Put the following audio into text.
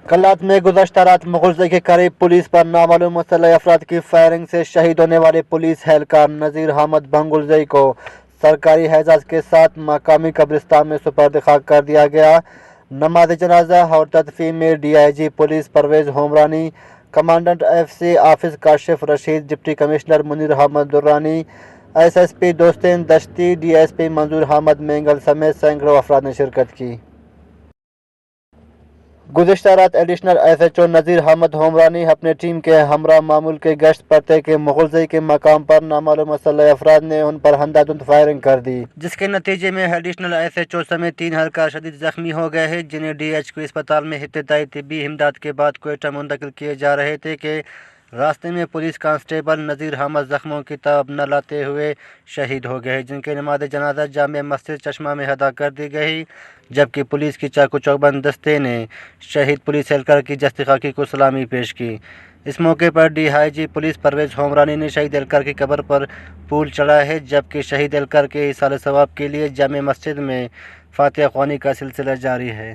कल्लात में गुज़श्ता रात मुग़ज़े के करीब पुलिस पर नामालूम मुसल्लह अफराद की फायरिंग से शहीद होने वाले पुलिस एहलकार नज़ीर अहमद भंगुलज़ई को सरकारी एजाज़ के साथ मकामी कब्रिस्तान में सुपर्द खाक कर दिया गया। नमाज जनाजा और तदफीन में DIG police Parvez Homrani, commandant FC office Kashif Rashid, deputy commissioner Munir Ahmed Durrani, SSP Dostin Dashti, DSP Manzoor Ahmad Mengal समेत सैकड़ों अफराद ने शिरकत की। गुज़श्ता रात एडिशनल SHO नज़ीर अहमद होमरानी अपने टीम के हमरा मामूल के गश्त पर थे कि मुग़ज़े के मकाम पर नामालूम मुसल्लह अफराद ने उन पर अंधाधुंध फायरिंग कर दी, जिसके नतीजे में एडिशनल SHO समेत 3 एहलकार शदीद जख्मी हो गए हैं, जिन्हें DHQ अस्पताल में इब्तिदाई तिब्बी इमदाद के बाद क्वेटा मुंतकिल किए जा रहे थे कि रास्ते में पुलिस कांस्टेबल नज़ीर अहमद जख्मों की तब न लाते हुए शहीद हो गए, जिनके नमाज जनाजा जामिया मस्जिद चश्मा में अदा कर दी गई। जबकि पुलिस की चाकू चौबंद दस्ते ने शहीद पुलिस एहलकार की जस्ती खाकी को सलामी पेश की। इस मौके पर DIG पुलिस परवेज़ होमरानी ने शहीद एहलकार की कब्र पर फूल चढ़ाए है, जबकि शहीद एहलकार के इसाले सवाब के लिए जामिया मस्जिद में फातिहा ख्वानी का सिलसिला जारी है।